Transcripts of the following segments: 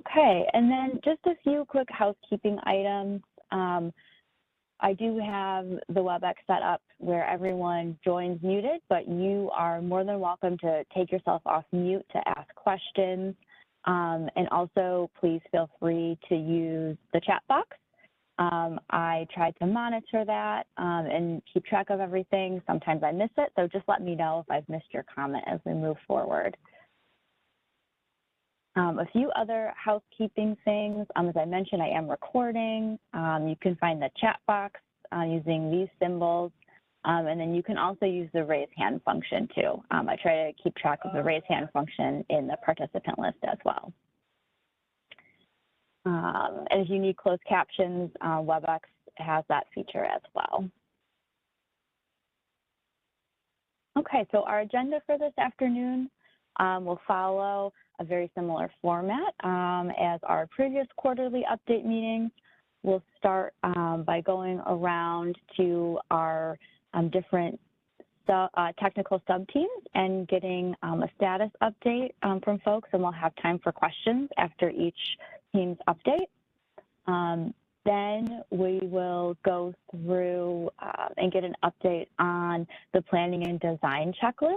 Okay, and then just a few quick housekeeping items. I do have the WebEx set up where everyone joins muted, but you are more than welcome to take yourself off mute to ask questions. And also, please feel free to use the chat box. I try to monitor that and keep track of everything. Sometimes I miss it, so just let me know if I've missed your comment as we move forward. A few other housekeeping things. As I mentioned, I am recording. You can find the chat box using these symbols. And then you can also use the raise hand function too. I try to keep track of the raise hand function in the participant list as well. And if you need closed captions, WebEx has that feature as well. Okay, so our agenda for this afternoon will follow a very similar format as our previous quarterly update meetings. We'll start by going around to our different technical sub-teams and getting a status update from folks, and we'll have time for questions after each team's update. Then we will go through and get an update on the planning and design checklist,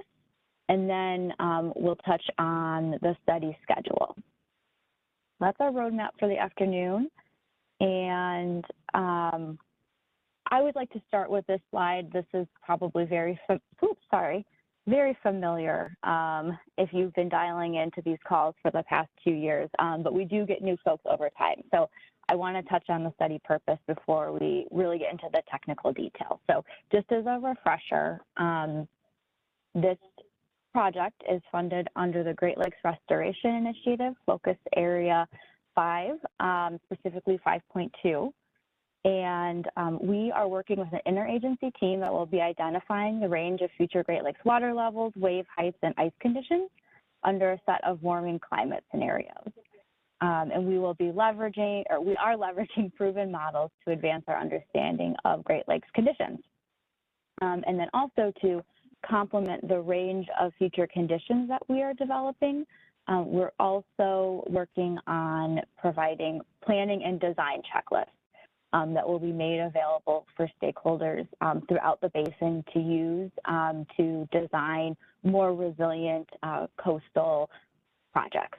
and then we'll touch on the study schedule. That's our roadmap for the afternoon. And I would like to start with this slide. This is probably very familiar if you've been dialing into these calls for the past 2 years, but we do get new folks over time. So I want to touch on the study purpose before we really get into the technical details. So just as a refresher, this project is funded under the Great Lakes Restoration Initiative, Focus Area 5, specifically 5.2. And we are working with an interagency team that will be identifying the range of future Great Lakes water levels, wave heights, and ice conditions under a set of warming climate scenarios. And we will be leveraging, or we are leveraging proven models to advance our understanding of Great Lakes conditions. And then also to complement the range of future conditions that we are developing, we're also working on providing planning and design checklists that will be made available for stakeholders throughout the basin to use to design more resilient coastal projects.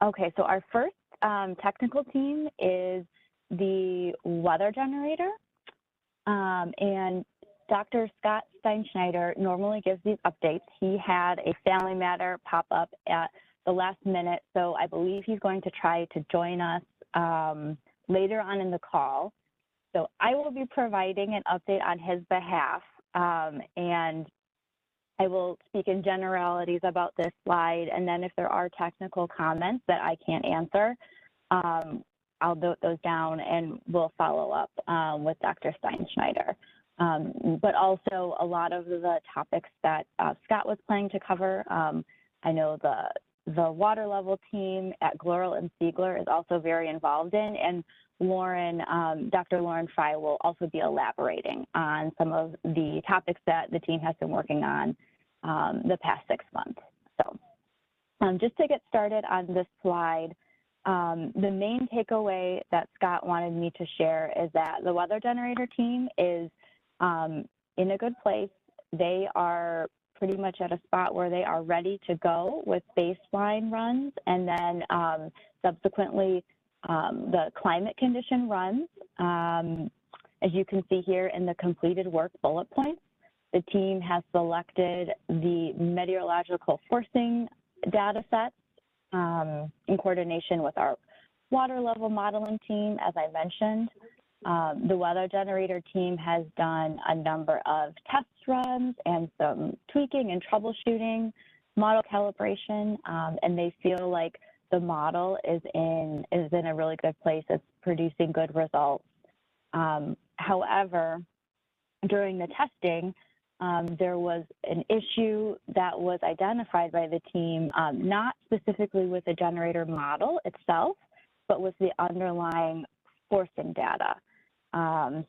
Okay, so our first technical team is the weather generator. And Dr. Scott Steinschneider normally gives these updates. He had a family matter pop up at the last minute, so I believe he's going to try to join us later on in the call. So I will be providing an update on his behalf, and I will speak in generalities about this slide, and then if there are technical comments that I can't answer, I'll note those down and we'll follow up with Dr. Steinschneider. But also a lot of the topics that Scott was planning to cover, I know the water level team at GLRI and Siegler is also very involved in, and Lauren, Dr. Lauren Fry will also be elaborating on some of the topics that the team has been working on the past 6 months. So just to get started on this slide, the main takeaway that Scott wanted me to share is that the weather generator team is in a good place. They are pretty much at a spot where they are ready to go with baseline runs, and then subsequently the climate condition runs. As you can see here in the completed work bullet points, the team has selected the meteorological forcing data sets in coordination with our water level modeling team, as I mentioned. The weather generator team has done a number of test runs and some tweaking and troubleshooting, model calibration, and they feel like the model is in a really good place. It's producing good results. However, during the testing, there was an issue that was identified by the team, not specifically with the generator model itself, but with the underlying forcing data,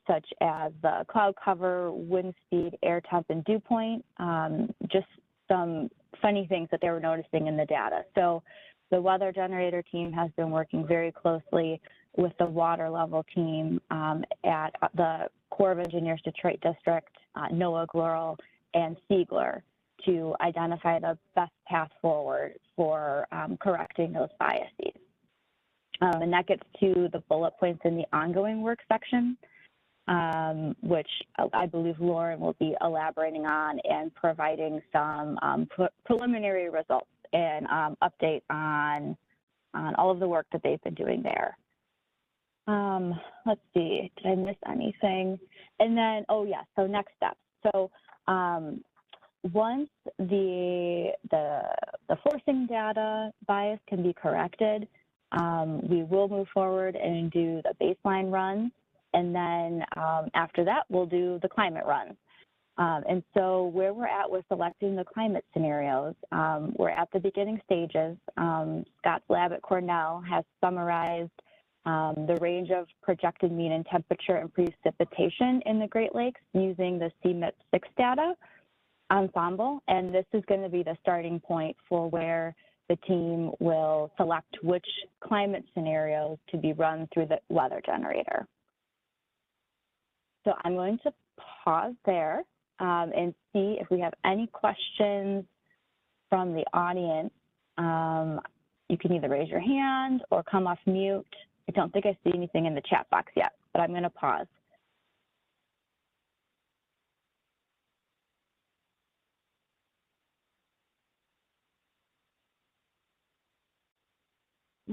such as the cloud cover, wind speed, air temp, and dew point, just some funny things that they were noticing in the data. So the weather generator team has been working very closely with the water level team at the Corps of Engineers Detroit District, NOAA GLRI, and CGLR to identify the best path forward for correcting those biases. And that gets to the bullet points in the ongoing work section, which I believe Lauren will be elaborating on and providing some preliminary results and update on all of the work that they've been doing there. Let's see, did I miss anything? And then, oh yes, so next steps. So once the forcing data bias can be corrected, we will move forward and do the baseline runs. And then after that, we'll do the climate runs. And so where we're at with selecting the climate scenarios, we're at the beginning stages. Scott's lab at Cornell has summarized the range of projected mean and temperature and precipitation in the Great Lakes using the CMIP6 data ensemble. And this is going to be the starting point for where the team will select which climate scenarios to be run through the weather generator. So I'm going to pause there and see if we have any questions from the audience. You can either raise your hand or come off mute. I don't think I see anything in the chat box yet, but I'm going to pause.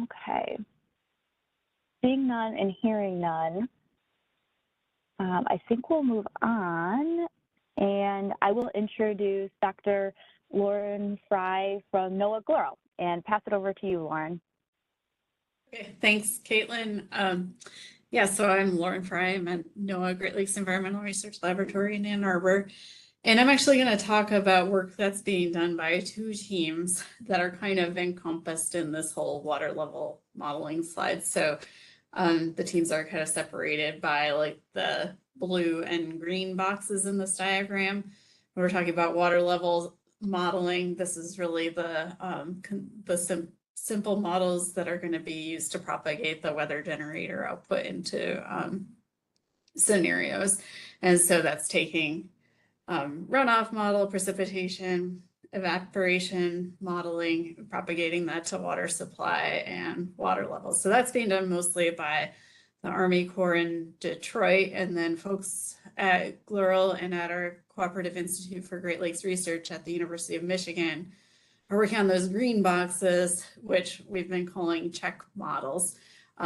Okay. Seeing none and hearing none, I think we'll move on, and I will introduce Dr. Lauren Fry from NOAA GLRI and pass it over to you, Lauren. Okay, thanks, Caitlin. Yeah, so I'm Lauren Fry. I'm at NOAA Great Lakes Environmental Research Laboratory in Ann Arbor, and I'm actually going to talk about work that's being done by two teams that are kind of encompassed in this whole water level modeling slide. So the teams are kind of separated by like the blue and green boxes in this diagram. When we're talking about water level modeling, this is really the simple models that are going to be used to propagate the weather generator output into scenarios. And so that's taking runoff model, precipitation, evaporation modeling, propagating that to water supply and water levels. So that's being done mostly by the Army Corps in Detroit, and then folks at GLRI and at our Cooperative Institute for Great Lakes Research at the University of Michigan are working on those green boxes, which we've been calling check models.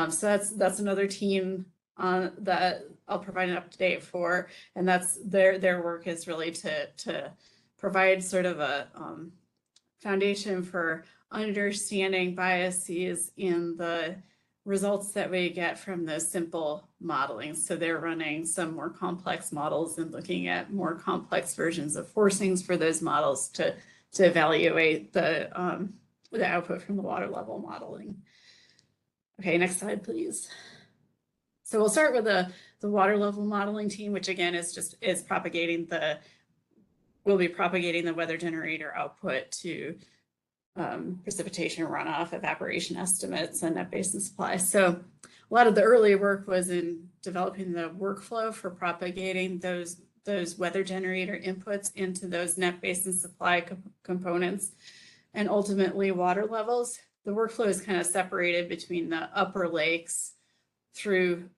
So that's another team that I'll provide an update for, and that's their work is really to provide sort of a foundation for understanding biases in the results that we get from those simple modeling. So they're running some more complex models and looking at more complex versions of forcings for those models to evaluate the output from the water level modeling. Okay, next slide, please. So we'll start with the water level modeling team, which again is propagating will be propagating the weather generator output to precipitation runoff, evaporation estimates, and net basin supply. So a lot of the early work was in developing the workflow for propagating those weather generator inputs into those net basin supply components and ultimately water levels. The workflow is kind of separated between the upper lakes through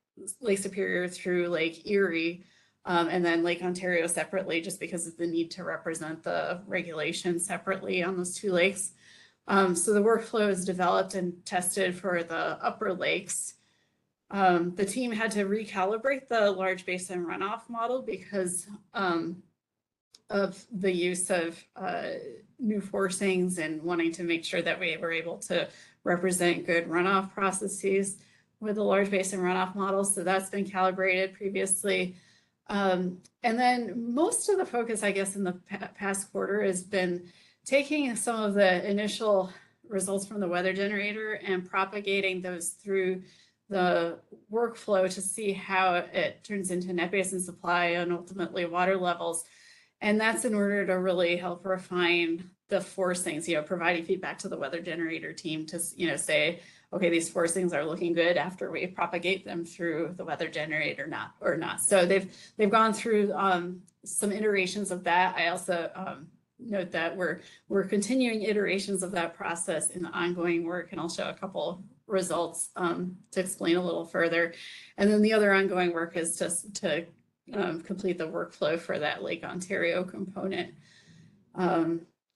Lake Superior through Lake Erie, and then Lake Ontario separately, just because of the need to represent the regulations separately on those two lakes. So the workflow is developed and tested for the upper lakes. The team had to recalibrate the large basin runoff model because of the use of new forcings and wanting to make sure that we were able to represent good runoff processes with the large basin runoff model. So that's been calibrated previously. And then most of the focus, I guess, in the past quarter has been taking some of the initial results from the weather generator and propagating those through the workflow to see how it turns into net basin supply and ultimately water levels. And that's in order to really help refine the forcings, providing feedback to the weather generator team to, say, okay, these forcings are looking good after we propagate them through the weather generator or not. So they've gone through some iterations of that. I also note that we're continuing iterations of that process in the ongoing work, and I'll show a couple results to explain a little further. And then the other ongoing work is to complete the workflow for that Lake Ontario component.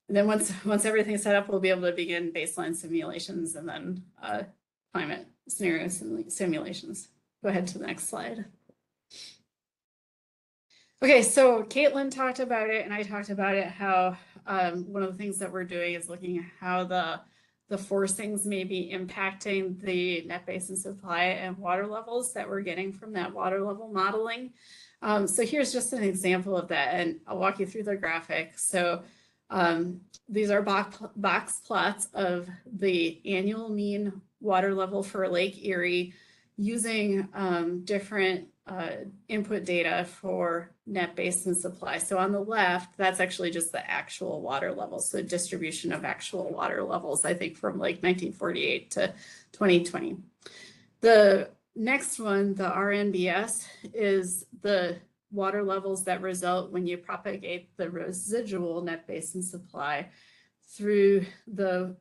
And then once everything's set up, we'll be able to begin baseline simulations and then climate scenario simulations. Go ahead to the next slide. Okay, so Caitlin talked about it, and I talked about it, how one of the things that we're doing is looking at how the forcings may be impacting the net basin supply and water levels that we're getting from that water level modeling. So here's just an example of that, and I'll walk you through the graphic. So these are box plots of the annual mean water level for Lake Erie using different input data for net basin supply. So on the left, that's actually just the actual water levels, so distribution of actual water levels, I think from like 1948 to 2020. The next one, the RNBS, is the water levels that result when you propagate the residual net basin supply through the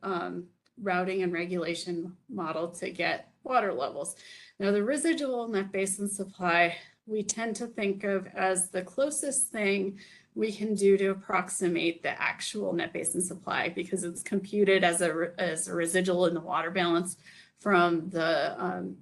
routing and regulation model to get water levels. Now, the residual net basin supply, we tend to think of as the closest thing we can do to approximate the actual net basin supply, because it's computed as a residual in the water balance from the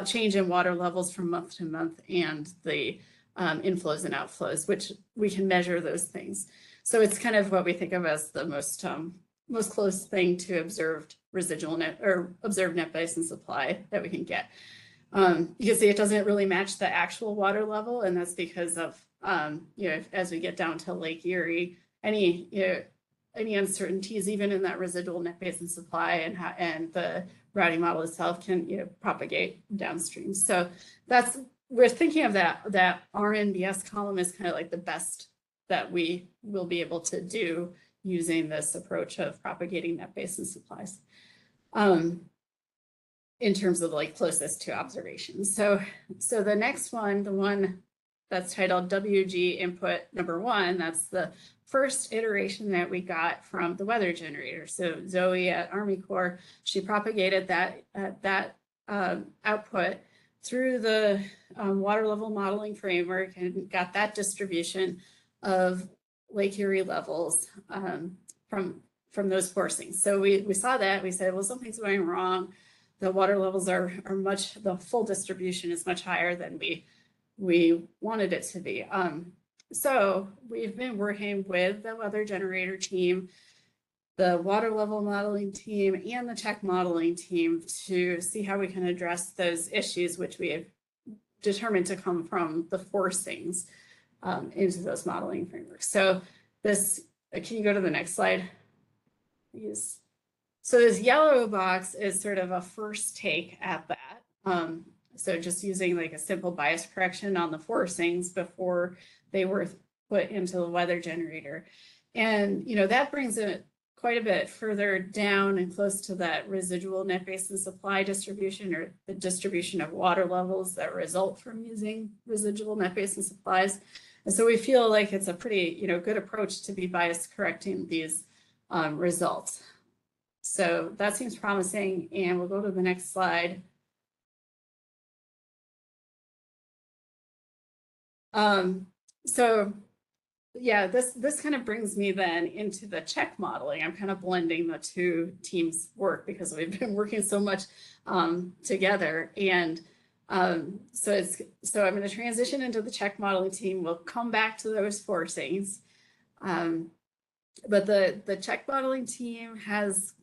change in water levels from month to month and the inflows and outflows, which we can measure those things. So it's kind of what we think of as the most close thing to observed residual net or observed net basin supply that we can get. You can see it doesn't really match the actual water level, and that's because of as we get down to Lake Erie, any uncertainties even in that residual net basin supply and the routing model itself can propagate downstream. So we're thinking of that RNBS column as kind of like the best that we will be able to do using this approach of propagating net basin supplies in terms of like closest to observations. So the next one, the one that's titled WG input number 1, that's the first iteration that we got from the weather generator. So Zoe at Army Corps, she propagated that output through the water level modeling framework and got that distribution of Lake Erie levels from those forcings. So we saw that, we said, well, something's going wrong. The water levels are the full distribution is much higher than we wanted it to be. So we've been working with the weather generator team, the water level modeling team, and the tech modeling team to see how we can address those issues, which we have determined to come from the forcings into those modeling frameworks. So can you go to the next slide, please? So this yellow box is sort of a first take at that. So just using like a simple bias correction on the forcings before they were put into the weather generator. And, that brings it quite a bit further down and close to that residual net basin supply distribution, or the distribution of water levels that result from using residual net basin supplies. And so we feel like it's a pretty, good approach to be bias correcting these results. So that seems promising, and we'll go to the next slide. So yeah, this kind of brings me then into the check modeling. I'm kind of blending the two teams' work because we've been working so much together. And so I'm going to transition into the check modeling team. We'll come back to those forcings. But the check modeling team has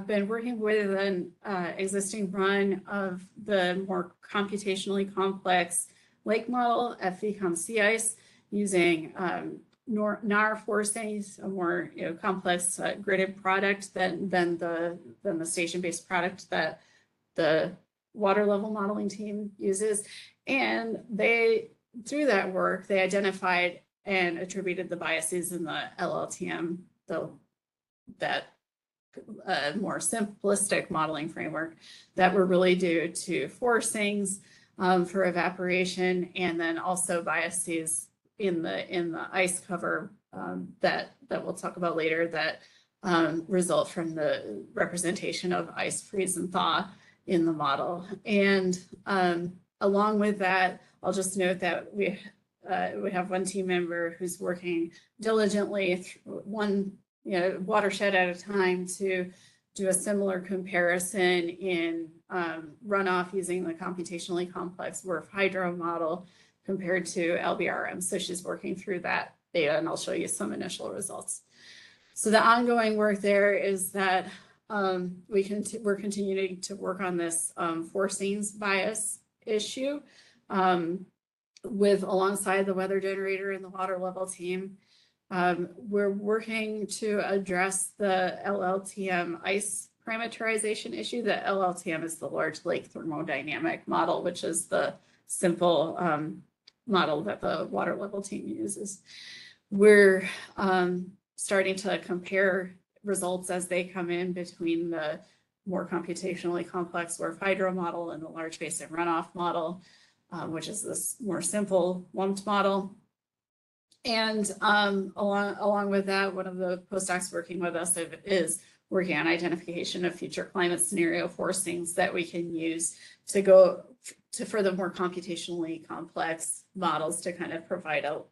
been working with an existing run of the more computationally complex lake model, FVCOM sea ice, using NAR forcings, a more complex gridded product than the station-based product that the water level modeling team uses. And through that work, they identified and attributed the biases in the LLTM, the that more simplistic modeling framework that were really due to forcings for evaporation, and then also biases in the ice cover that we'll talk about later that result from the representation of ice freeze and thaw in the model. And along with that, I'll just note that we have one team member who's working diligently one watershed at a time to do a similar comparison in runoff using the computationally complex WRF-Hydro model compared to LBRM. So she's working through that data, and I'll show you some initial results. So the ongoing work there is that we're continuing to work on this forcings bias issue alongside the weather generator and the water level team. We're working to address the LLTM ice parameterization issue. The LLTM is the large lake thermodynamic model, which is the simple model that the water level team uses. We're starting to compare results as they come in between the more computationally complex WRF-Hydro model and the large basin runoff model, which is this more simple lumped model. And along with that, one of the postdocs working with us is working on identification of future climate scenario forcings that we can use to go to further more computationally complex models to kind of provide a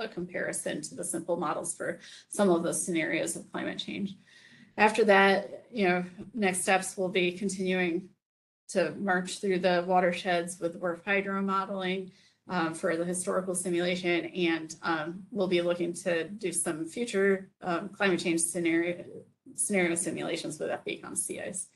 comparison to the simple models for some of those scenarios of climate change. After that, next steps will be continuing to march through the watersheds with WRF-Hydro modeling for the historical simulation, and we'll be looking to do some future climate change scenario simulations with FBCOM sea ice.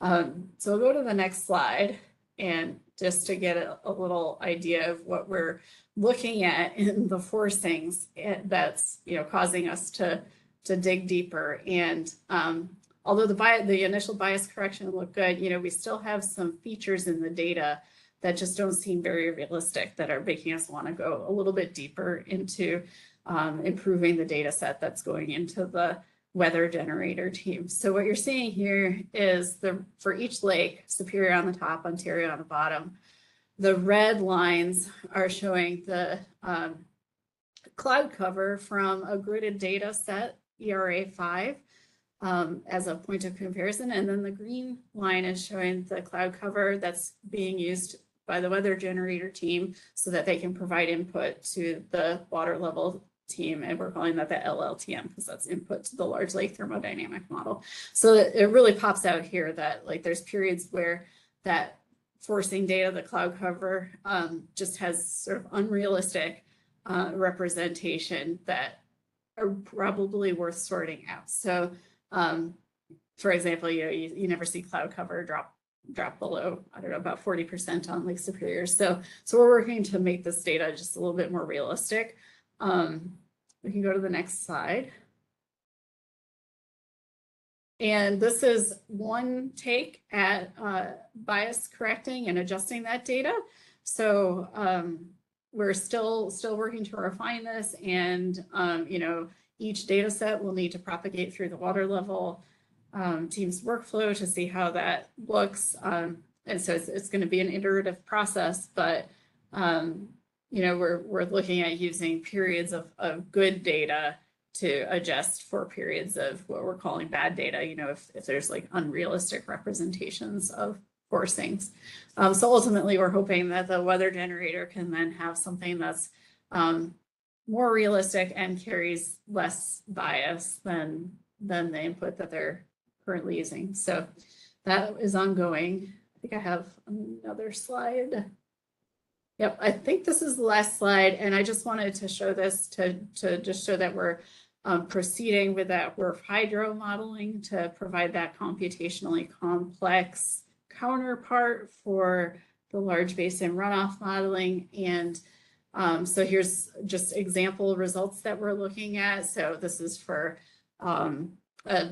So we'll go to the next slide, and just to get a little idea of what we're looking at in the forcings that's causing us to dig deeper. And although the initial bias correction looked good, we still have some features in the data that just don't seem very realistic, that are making us want to go a little bit deeper into improving the data set that's going into the weather generator team. So what you're seeing here is for each lake, Superior on the top, Ontario on the bottom, the red lines are showing the cloud cover from a gridded data set, ERA 5, as a point of comparison. And then the green line is showing the cloud cover that's being used by the weather generator team so that they can provide input to the water level team. And we're calling that the LLTM because that's input to the large lake thermodynamic model. So it really pops out here that there's periods where that forcing data, the cloud cover, just has sort of unrealistic representation that are probably worth sorting out. So for example, you never see cloud cover drop below, I don't know, about 40% on Lake Superior. So we're working to make this data just a little bit more realistic. We can go to the next slide. And this is one take at bias correcting and adjusting that data. So we're still working to refine this, and each data set will need to propagate through the water level team's workflow to see how that looks. And so it's going to be an iterative process, but we're looking at using periods of good data to adjust for periods of what we're calling bad data, if there's unrealistic representations of forcings. So ultimately, we're hoping that the weather generator can then have something that's more realistic and carries less bias than the input that they're currently using. So that is ongoing. I think I have another slide. Yep, I think this is the last slide, and I just wanted to show this to just show that we're proceeding with that WRF-Hydro modeling to provide that computationally complex counterpart for the large basin runoff modeling. And so here's just example results that we're looking at. So this is for a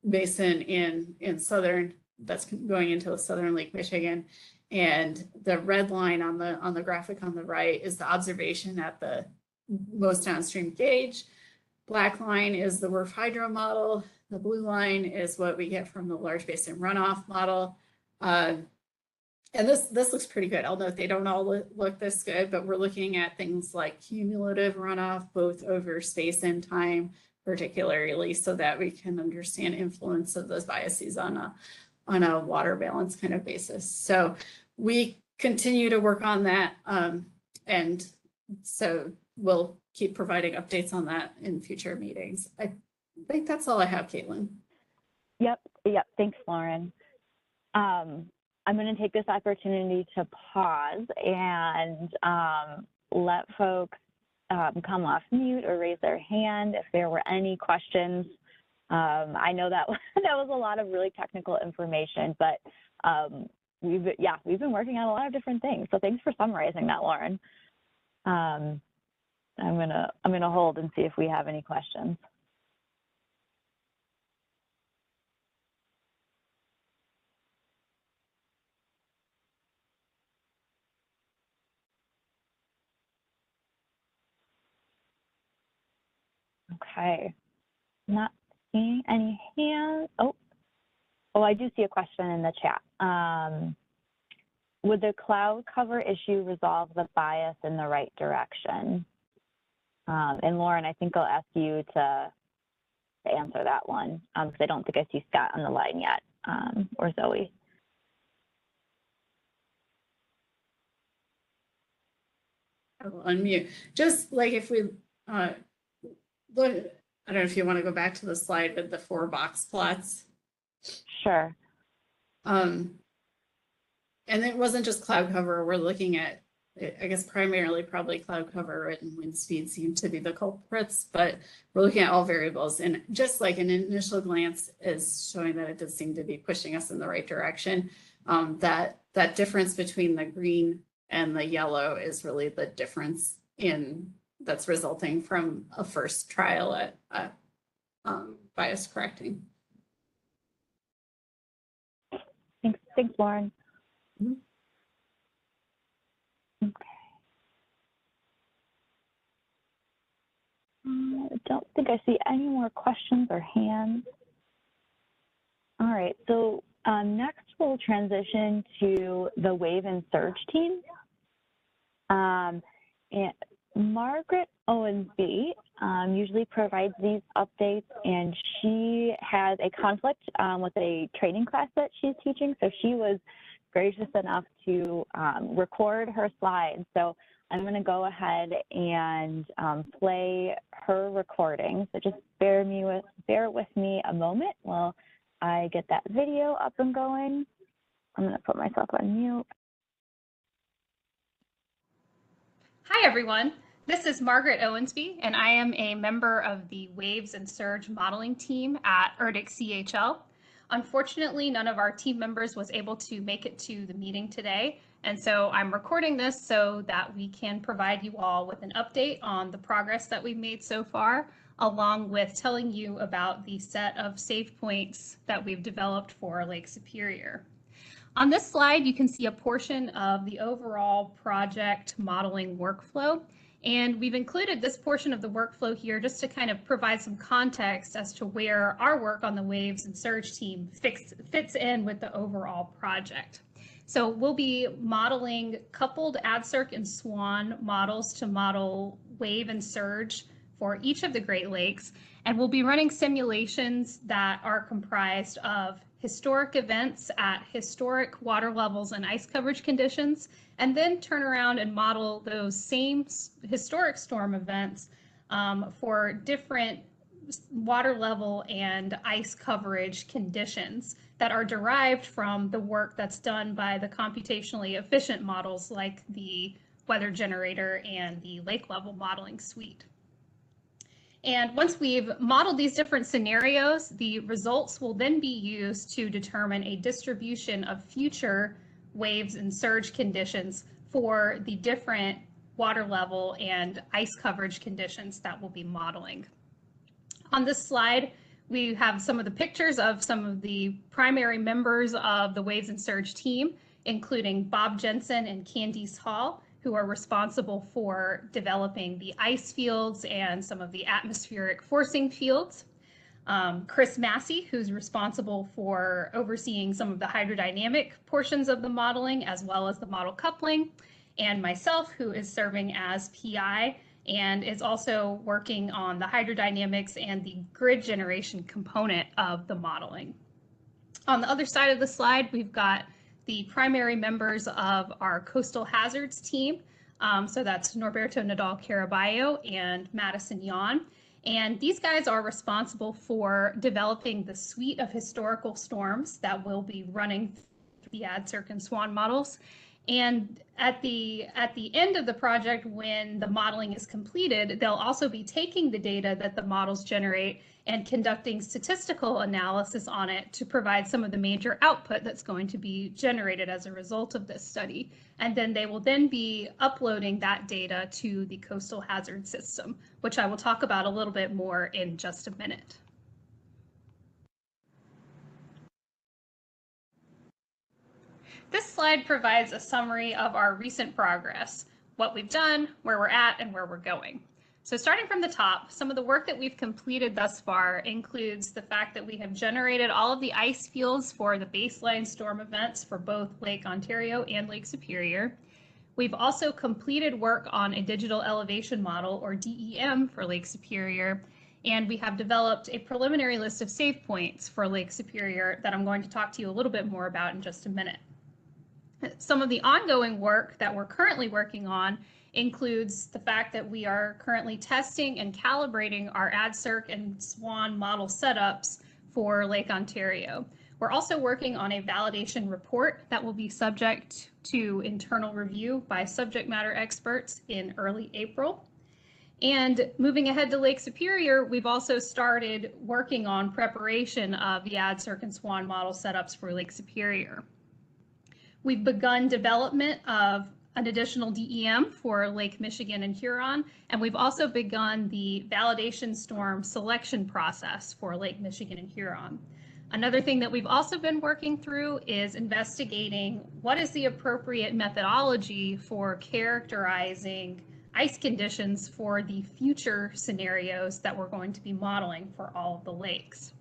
basin in southern, that's going into the southern Lake Michigan. And the red line on the graphic on the right is the observation at the most downstream gauge. Black line is the WRF-Hydro model. The blue line is what we get from the large basin runoff model. And this looks pretty good. I'll note they don't all look this good, but we're looking at things like cumulative runoff, both over space and time, particularly so that we can understand influence of those biases on a water balance kind of basis. So we continue to work on that. And so we'll keep providing updates on that in future meetings. I think that's all I have, Caitlin. Yep. Thanks, Lauren. I'm going to take this opportunity to pause and let folks come off mute or raise their hand if there were any questions. I know that that was a lot of really technical information, but we've been working on a lot of different things. So thanks for summarizing that, Lauren. I'm gonna hold and see if we have any questions. Okay, not seeing any hands. Oh, I do see a question in the chat. Would the cloud cover issue resolve the bias in the right direction? And Lauren, I think I'll ask you to answer that one because I don't think I see Scott on the line yet, or Zoe. I will unmute. Just like if we look, I don't know if you want to go back to the slide with the 4 box plots. Sure. And it wasn't just cloud cover. We're looking at, I guess, primarily probably cloud cover and wind speed seem to be the culprits, but we're looking at all variables. And just like an initial glance is showing that it does seem to be pushing us in the right direction. That difference between the green and the yellow is really the difference that's resulting from a first trial at bias correcting. Thanks, Lauren. Mm-hmm. Okay. I don't think I see any more questions or hands. All right, so next we'll transition to the wave and surge team. And Margaret Owensby usually provides these updates, and she has a conflict with a training class that she's teaching, so she was gracious enough to record her slides. So I'm going to go ahead and play her recording. So just bear with me a moment while I get that video up and going. I'm going to put myself on mute. Hi, everyone. This is Margaret Owensby, and I am a member of the Waves and Surge modeling team at ERDIC CHL. Unfortunately, none of our team members was able to make it to the meeting today, and so I'm recording this so that we can provide you all with an update on the progress that we've made so far, along with telling you about the set of save points that we've developed for Lake Superior. On this slide, you can see a portion of the overall project modeling workflow. And we've included this portion of the workflow here just to kind of provide some context as to where our work on the Waves and Surge team fits in with the overall project. So we'll be modeling coupled ADCIRC and SWAN models to model wave and surge for each of the Great Lakes. And we'll be running simulations that are comprised of historic events at historic water levels and ice coverage conditions, and then turn around and model those same historic storm events for different water level and ice coverage conditions that are derived from the work that's done by the computationally efficient models like the weather generator and the lake level modeling suite. And once we've modeled these different scenarios, the results will then be used to determine a distribution of future waves and surge conditions for the different water level and ice coverage conditions that we'll be modeling. On this slide, we have some of the pictures of some of the primary members of the Waves and Surge team, including Bob Jensen and Candice Hall, who are responsible for developing the ice fields and some of the atmospheric forcing fields. Chris Massey, who's responsible for overseeing some of the hydrodynamic portions of the modeling, as well as the model coupling, and myself, who is serving as PI and is also working on the hydrodynamics and the grid generation component of the modeling. On the other side of the slide, we've got the primary members of our coastal hazards team. So that's Norberto Nadal Caraballo and Madison Yon. And these guys are responsible for developing the suite of historical storms that will be running through the ADCIRC and SWAN models. And at the end of the project, when the modeling is completed, they'll also be taking the data that the models generate and conducting statistical analysis on it to provide some of the major output that's going to be generated as a result of this study. And then they will then be uploading that data to the coastal hazard system, which I will talk about a little bit more in just a minute. This slide provides a summary of our recent progress, what we've done, where we're at, and where we're going. So starting from the top, some of the work that we've completed thus far includes the fact that we have generated all of the ice fields for the baseline storm events for both Lake Ontario and Lake Superior. We've also completed work on a digital elevation model, or DEM, for Lake Superior, and we have developed a preliminary list of save points for Lake Superior that I'm going to talk to you a little bit more about in just a minute. Some of the ongoing work that we're currently working on includes the fact that we are currently testing and calibrating our ADCIRC and SWAN model setups for Lake Ontario. We're also working on a validation report that will be subject to internal review by subject matter experts in early April. And moving ahead to Lake Superior, we've also started working on preparation of the ADCIRC and SWAN model setups for Lake Superior. We've begun development of an additional DEM for Lake Michigan and Huron, and we've also begun the validation storm selection process for Lake Michigan and Huron. Another thing that we've also been working through is investigating what is the appropriate methodology for characterizing ice conditions for the future scenarios that we're going to be modeling for all of the lakes.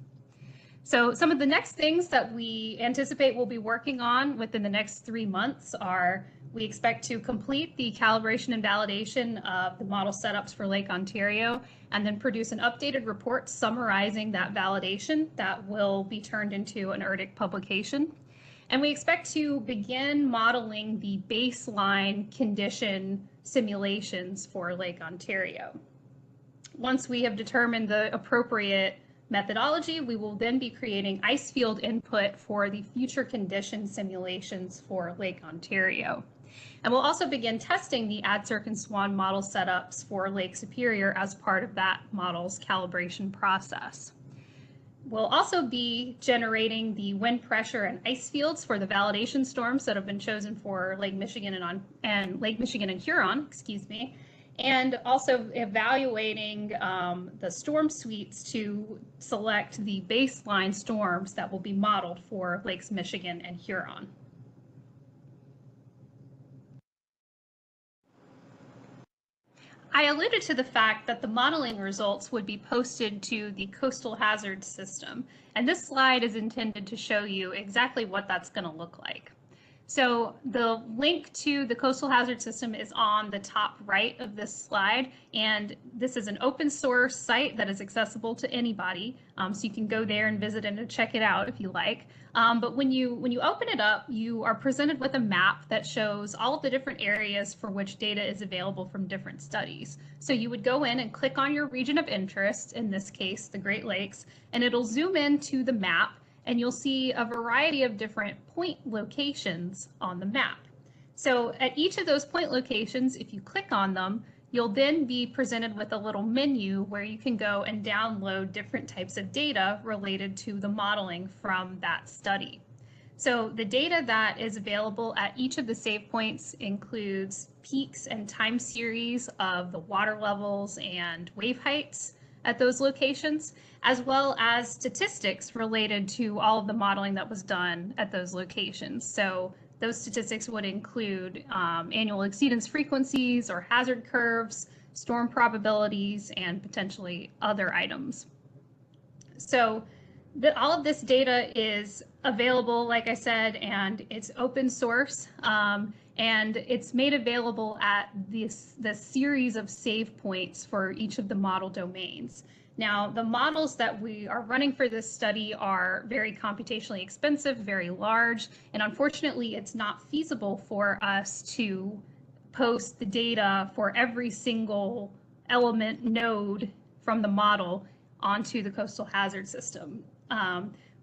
So some of the next things that we anticipate we'll be working on within the next 3 months are, we expect to complete the calibration and validation of the model setups for Lake Ontario, and then produce an updated report summarizing that validation that will be turned into an ERDIC publication. And we expect to begin modeling the baseline condition simulations for Lake Ontario. Once we have determined the appropriate methodology, we will then be creating ice field input for the future condition simulations for Lake Ontario. And we'll also begin testing the ADCIRC and SWAN model setups for Lake Superior as part of that model's calibration process. We'll also be generating the wind pressure and ice fields for the validation storms that have been chosen for Lake Michigan and Lake Michigan and Huron, and also evaluating the storm suites to select the baseline storms that will be modeled for Lakes Michigan and Huron. I alluded to the fact that the modeling results would be posted to the coastal hazard system, and this slide is intended to show you exactly what that's going to look like. So the link to the coastal hazard system is on the top right of this slide, and this is an open source site that is accessible to anybody, so you can go there and visit and check it out if you like. But when you open it up, you are presented with a map that shows all of the different areas for which data is available from different studies. So you would go in and click on your region of interest, in this case, the Great Lakes, and it'll zoom into the map, and you'll see a variety of different point locations on the map. So at each of those point locations, if you click on them, you'll then be presented with a little menu where you can go and download different types of data related to the modeling from that study. So the data that is available at each of the save points includes peaks and time series of the water levels and wave heights at those locations, as well as statistics related to all of the modeling that was done at those locations. So those statistics would include annual exceedance frequencies or hazard curves, storm probabilities, and potentially other items. So all of this data is available, like I said, and it's open source, and it's made available at the series of save points for each of the model domains. Now, the models that we are running for this study are very computationally expensive, very large, and unfortunately, it's not feasible for us to post the data for every single element node from the model onto the coastal hazard system.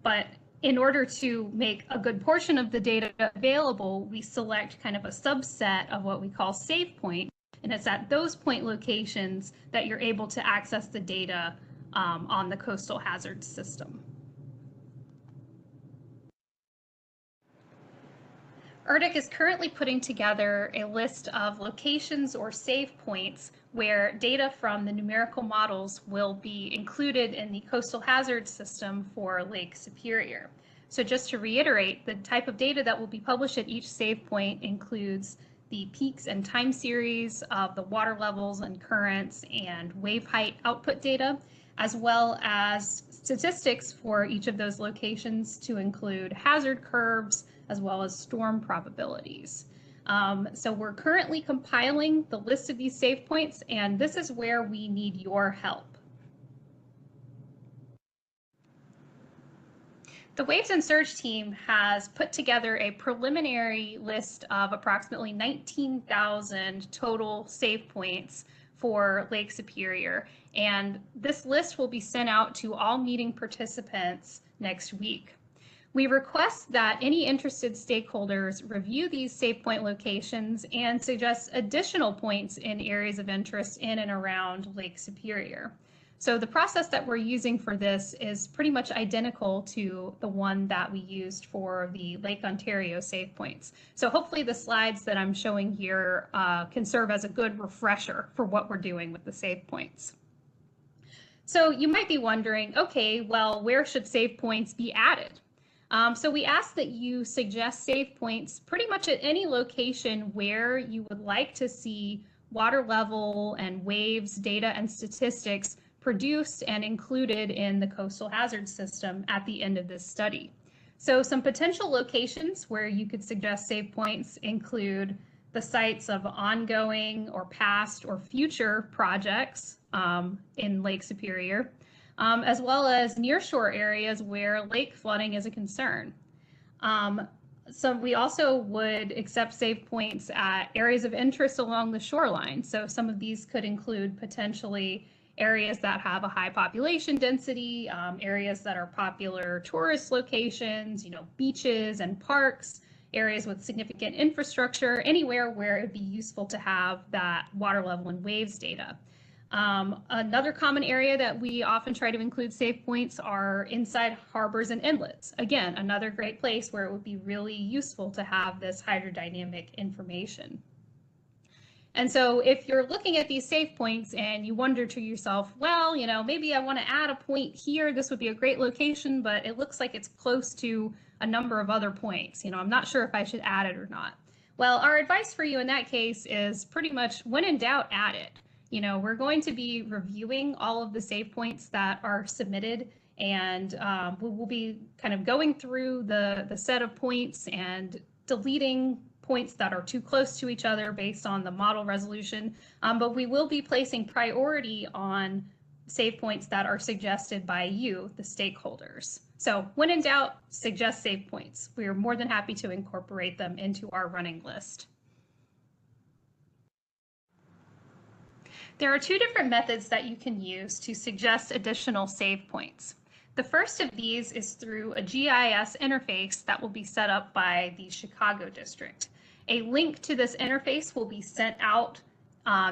But in order to make a good portion of the data available, we select kind of a subset of what we call save point, and it's at those point locations that you're able to access the data on the coastal hazard system. ERDIC is currently putting together a list of locations or save points where data from the numerical models will be included in the coastal hazard system for Lake Superior. So just to reiterate, the type of data that will be published at each save point includes the peaks and time series of the water levels and currents and wave height output data, as well as statistics for each of those locations to include hazard curves, as well as storm probabilities. So we're currently compiling the list of these save points, and this is where we need your help. The Waves and Surge team has put together a preliminary list of approximately 19,000 total save points for Lake Superior, and this list will be sent out to all meeting participants next week. We request that any interested stakeholders review these save point locations and suggest additional points in areas of interest in and around Lake Superior. So the process that we're using for this is pretty much identical to the one that we used for the Lake Ontario save points. So hopefully the slides that I'm showing here can serve as a good refresher for what we're doing with the save points. So you might be wondering, okay, well, where should save points be added? So we ask that you suggest save points pretty much at any location where you would like to see water level and waves data and statistics produced and included in the coastal hazard system at the end of this study. So some potential locations where you could suggest save points include the sites of ongoing or past or future projects in Lake Superior, as well as nearshore areas where lake flooding is a concern. So we also would accept save points at areas of interest along the shoreline. So some of these could include potentially areas that have a high population density, areas that are popular tourist locations, beaches and parks, areas with significant infrastructure, anywhere where it'd be useful to have that water level and waves data. Another common area that we often try to include save points are inside harbors and inlets. Again, another great place where it would be really useful to have this hydrodynamic information. And so if you're looking at these save points and you wonder to yourself, well, maybe I want to add a point here, this would be a great location, but it looks like it's close to a number of other points. I'm not sure if I should add it or not. Well, our advice for you in that case is pretty much when in doubt, add it. We're going to be reviewing all of the save points that are submitted, and we will be kind of going through the set of points and deleting points that are too close to each other based on the model resolution, but we will be placing priority on save points that are suggested by you, the stakeholders. So when in doubt, suggest save points. We are more than happy to incorporate them into our running list. There are two different methods that you can use to suggest additional save points. The first of these is through a GIS interface that will be set up by the Chicago district. A link to this interface will be sent out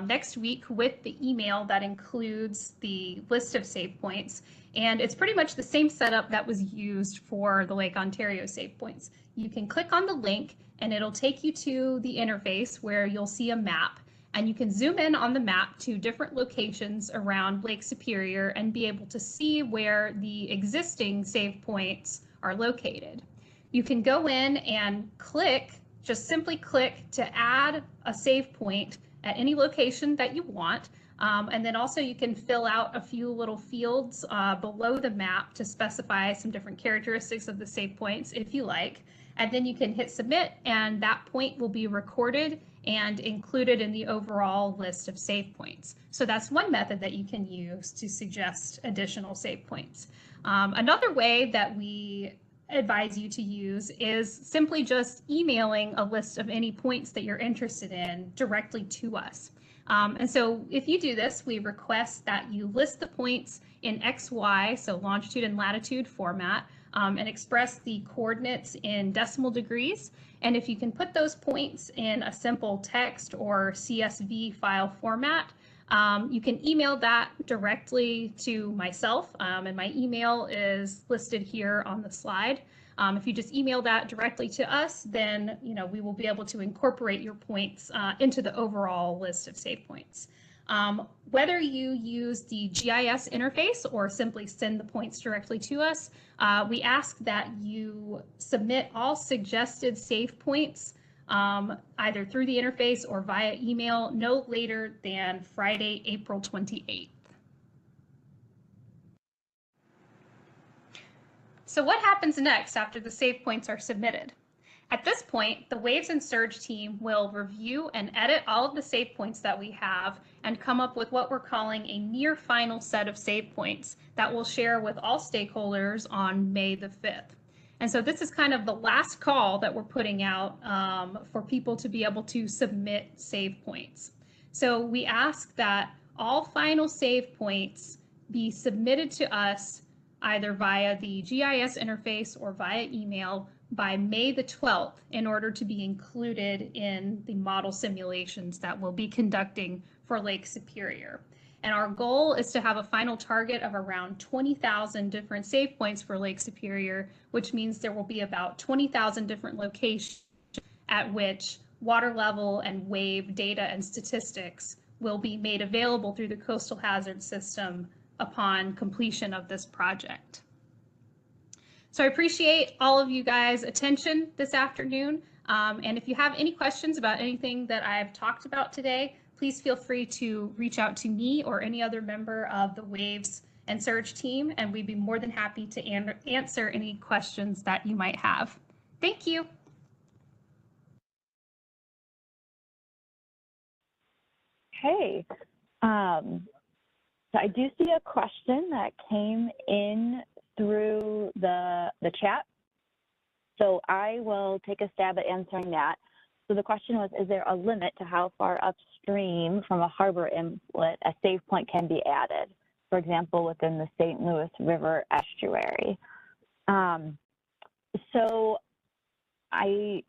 next week with the email that includes the list of save points. And it's pretty much the same setup that was used for the Lake Ontario save points. You can click on the link and it'll take you to the interface where you'll see a map. And you can zoom in on the map to different locations around Lake Superior and be able to see where the existing save points are located. You can go in and just simply click to add a save point at any location that you want. And then also you can fill out a few little fields below the map to specify some different characteristics of the save points if you like. And then you can hit submit, and that point will be recorded and included in the overall list of save points. So that's one method that you can use to suggest additional save points. Another way that we advise you to use is simply just emailing a list of any points that you're interested in directly to us. And so if you do this, we request that you list the points in XY, so longitude and latitude format, and express the coordinates in decimal degrees. And if you can put those points in a simple text or CSV file format, you can email that directly to myself, and my email is listed here on the slide. If you just email that directly to us, then we will be able to incorporate your points into the overall list of save points. Whether you use the GIS interface or simply send the points directly to us, we ask that you submit all suggested save points either through the interface or via email no later than Friday, April 28th. So what happens next after the save points are submitted? At this point, the Waves and Surge team will review and edit all of the save points that we have and come up with what we're calling a near final set of save points that we'll share with all stakeholders on May the 5th. And so this is kind of the last call that we're putting out for people to be able to submit save points. So we ask that all final save points be submitted to us either via the GIS interface or via email by May the 12th in order to be included in the model simulations that we'll be conducting for Lake Superior. And our goal is to have a final target of around 20,000 different save points for Lake Superior, which means there will be about 20,000 different locations at which water level and wave data and statistics will be made available through the coastal hazard system upon completion of this project. So I appreciate all of you guys' attention this afternoon. And if you have any questions about anything that I've talked about today, please feel free to reach out to me or any other member of the Waves and Surge team, and we'd be more than happy to answer any questions that you might have. Thank you. Okay. So I do see a question that came in through the chat. So I will take a stab at answering that. So the question was, is there a limit to how far upstream from a harbor inlet a save point can be added? For example, within the St. Louis River estuary. So I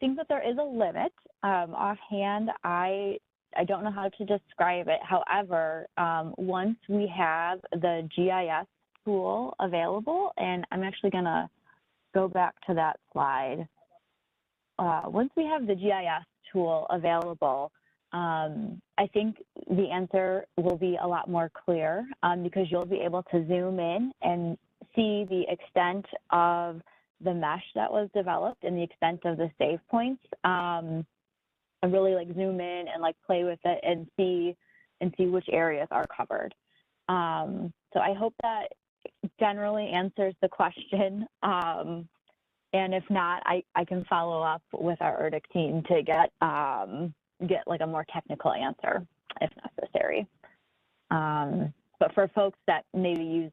think that there is a limit. Offhand, I don't know how to describe it. However, once we have the GIS tool available, and I'm actually going to go back to that slide. Once we have the GIS tool available, I think the answer will be a lot more clear because you'll be able to zoom in and see the extent of the mesh that was developed and the extent of the save points. And really like zoom in and like play with it and see which areas are covered. So I hope that generally answers the question. And if not, I can follow up with our ERDIC team to get like a more technical answer if necessary. But for folks that maybe use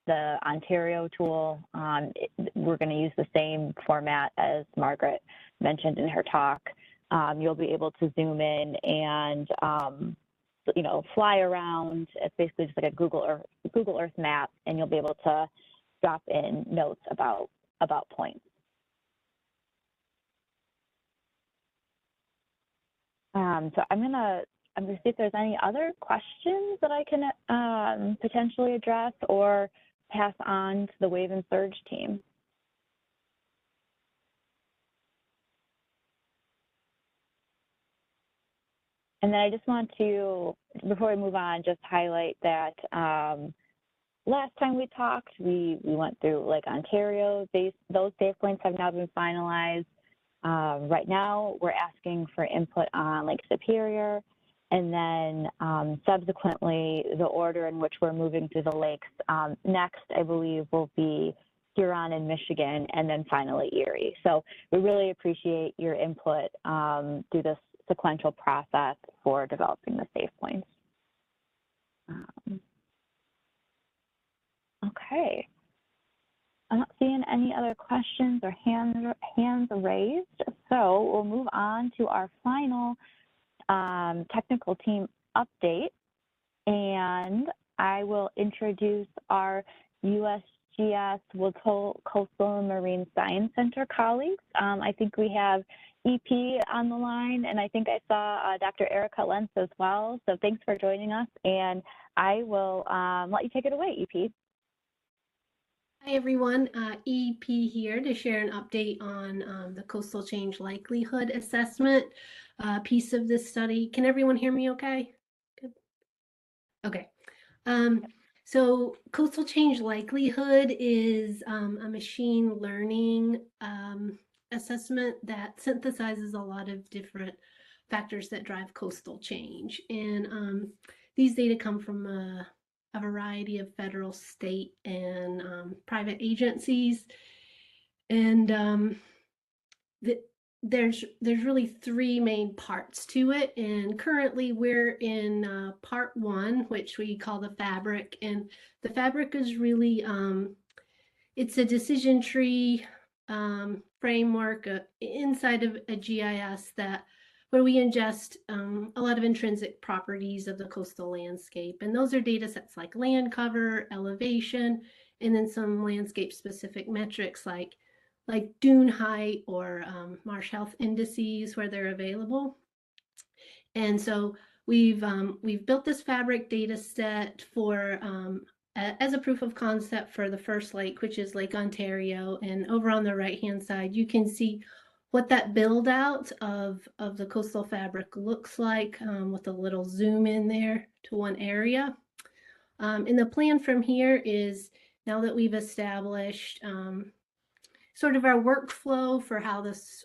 the Ontario tool, we're going to use the same format as Margaret mentioned in her talk. You'll be able to zoom in and fly around. It's basically just like a Google Earth map, and you'll be able to drop in notes about points. So I'm gonna see if there's any other questions that I can potentially address or pass on to the Wave and Surge team. And then I just want to, before we move on, just highlight that last time we talked, we went through Lake Ontario. Those save points have now been finalized. Right now, we're asking for input on Lake Superior. and then subsequently the order in which we're moving through the lakes next, I believe, will be Huron and Michigan, and then finally Erie. So we really appreciate your input through this sequential process for developing the safe points. Okay. I'm not seeing any other questions or hands raised, so we'll move on to our final technical team update, and I will introduce our USGS Coastal and Marine Science Center colleagues. I think we have EP on the line, and I think I saw Dr. Erica Lentz as well, so thanks for joining us, and I will let you take it away, EP. Hi everyone, EP here to share an update on the coastal change likelihood assessment piece of this study. Can everyone hear me okay? Good. Okay. So coastal change likelihood is a machine learning assessment that synthesizes a lot of different factors that drive coastal change. And these data come from a variety of federal, state, and private agencies. And there's really three main parts to it. And currently we're in part one, which we call the fabric. And the fabric is really, it's a decision tree framework inside of a GIS where we ingest a lot of intrinsic properties of the coastal landscape. And those are data sets like land cover, elevation, and then some landscape specific metrics like dune height or marsh health indices where they're available. And so we've built this fabric data set for as a proof of concept for the first lake, which is Lake Ontario. And over on the right-hand side, you can see what that build out of the coastal fabric looks like with a little zoom in there to one area. And the plan from here is, now that we've established sort of our workflow for how this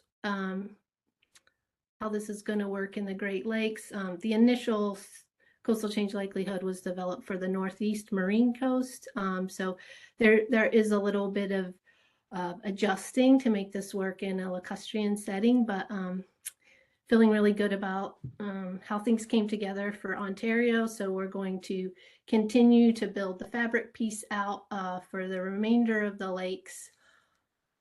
is going to work in the Great Lakes. The initial coastal change likelihood was developed for the Northeast Marine Coast. So there is a little bit of adjusting to make this work in a lacustrine setting, but feeling really good about how things came together for Ontario. So we're going to continue to build the fabric piece out for the remainder of the lakes.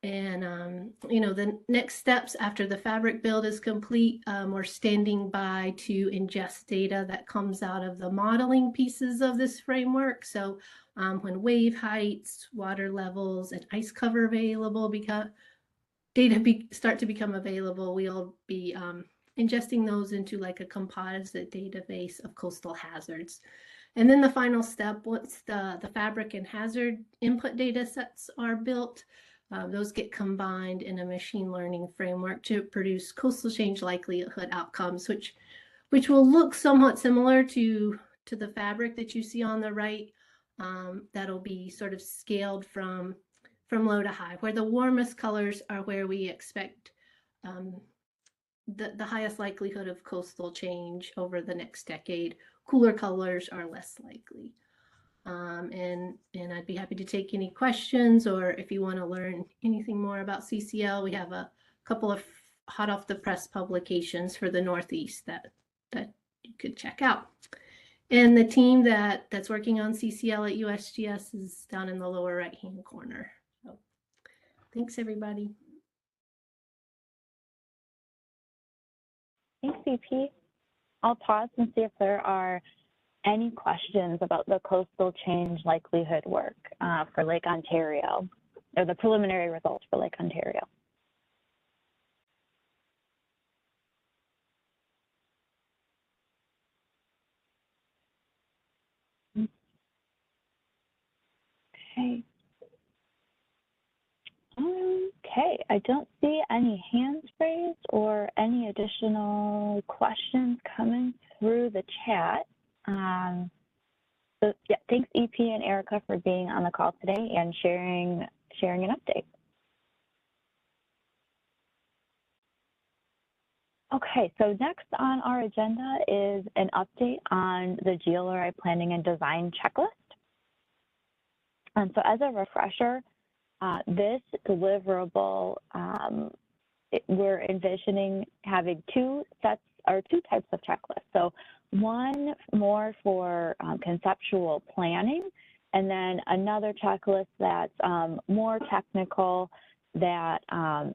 And, you know, the next steps after the fabric build is complete, we're standing by to ingest data that comes out of the modeling pieces of this framework. So when wave heights, water levels, and ice cover available, start to become available, we'll be ingesting those into like a composite database of coastal hazards. And then the final step, once the fabric and hazard input data sets are built, those get combined in a machine learning framework to produce coastal change likelihood outcomes, which will look somewhat similar to the fabric that you see on the right. That'll be sort of scaled from low to high, where the warmest colors are where we expect the highest likelihood of coastal change over the next decade. Cooler colors are less likely. And I'd be happy to take any questions, or if you want to learn anything more about CCL, we have a couple of hot off the press publications for the Northeast that you could check out. And the team that's working on CCL at USGS is down in the lower right-hand corner. So thanks, everybody. Thanks, CP. I'll pause and see if there are any questions about the coastal change likelihood work for Lake Ontario, or the preliminary results for Lake Ontario. Okay. Okay, I don't see any hands raised or any additional questions coming through the chat. So yeah, thanks EP and Erica for being on the call today and sharing an update. Okay, so next on our agenda is an update on the GLRI planning and design checklist. So as a refresher, this deliverable, we're envisioning having two types of checklists. So one more for conceptual planning, and then another checklist that's more technical that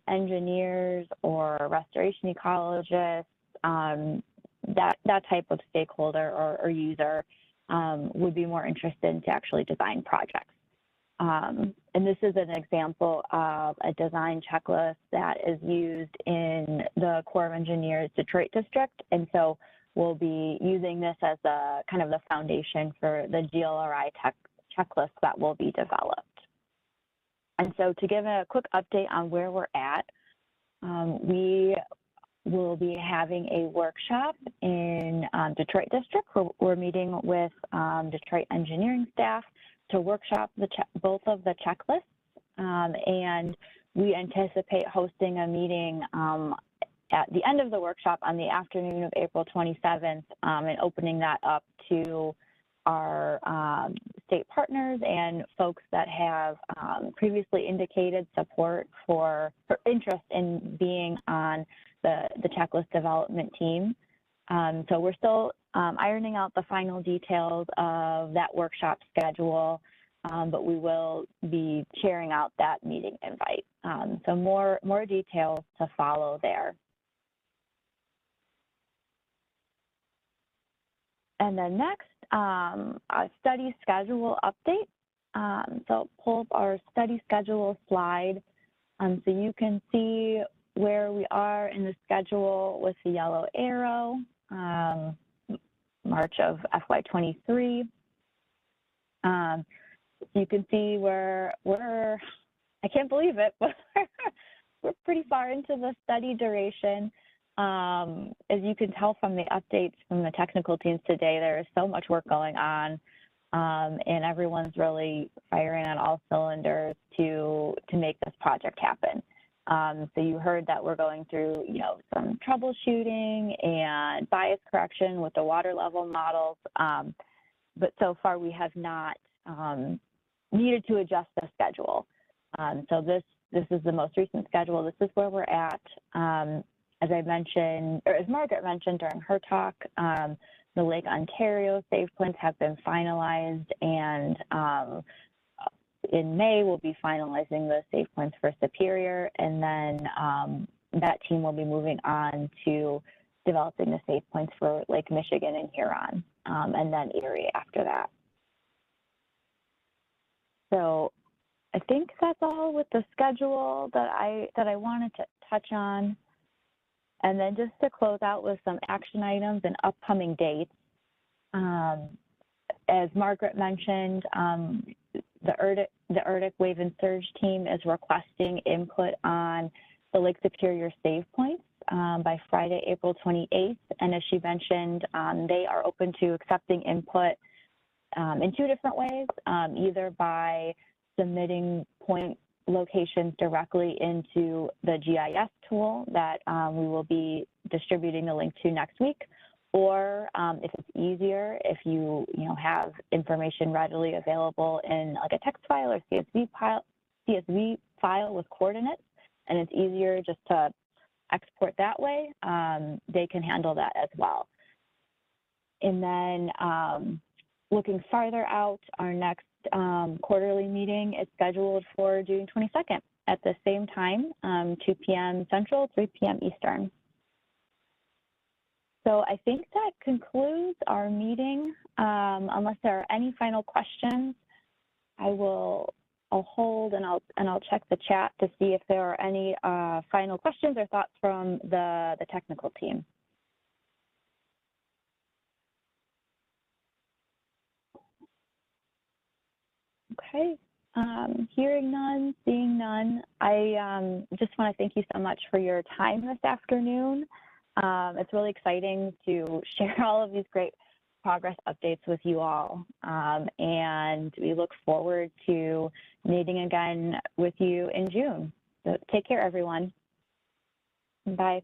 engineers or restoration ecologists, that type of stakeholder or user would be more interested in to actually design projects. And this is an example of a design checklist that is used in the Corps of Engineers Detroit district. And so we'll be using this as a kind of the foundation for the GLRI checklist that will be developed. And so to give a quick update on where we're at, we will be having a workshop in Detroit district. We're meeting with Detroit engineering staff to workshop both of the checklists, and we anticipate hosting a meeting at the end of the workshop on the afternoon of April 27th and opening that up to our state partners and folks that have previously indicated support for interest in being on the checklist development team. So we're still ironing out the final details of that workshop schedule, but we will be sharing out that meeting invite. So more details to follow there. And then next, a study schedule update. So pull up our study schedule slide so you can see where we are in the schedule with the yellow arrow, March of FY23. You can see we're, I can't believe it, but we're pretty far into the study duration. As you can tell from the updates from the technical teams today, there is so much work going on, and everyone's really firing on all cylinders to make this project happen. So you heard that we're going through, some troubleshooting and bias correction with the water level models, but so far we have not needed to adjust the schedule. So this is the most recent schedule. This is where we're at. As I mentioned, or as Margaret mentioned during her talk, the Lake Ontario save plans have been finalized, and in May we'll be finalizing the save plans for Superior, and then that team will be moving on to developing the save plans for Lake Michigan and Huron, and then Erie after that. So I think that's all with the schedule that I wanted to touch on. And then just to close out with some action items and upcoming dates. As Margaret mentioned, the ERDC Wave and Surge team is requesting input on the Lake Superior save points by Friday, April 28th. And as she mentioned, they are open to accepting input in two different ways, either by submitting point locations directly into the GIS tool that we will be distributing the link to next week, or if it's easier, if you have information readily available in like a text file or CSV file with coordinates, and it's easier just to export that way, they can handle that as well. And then looking farther out, our next quarterly meeting is scheduled for June 22nd at the same time, 2 p.m. Central, 3 p.m. Eastern. So I think that concludes our meeting. Unless there are any final questions, I'll hold and I'll check the chat to see if there are any final questions or thoughts from the technical team. Okay, hearing none, seeing none, I just want to thank you so much for your time this afternoon. It's really exciting to share all of these great progress updates with you all, and we look forward to meeting again with you in June. So take care, everyone. Bye.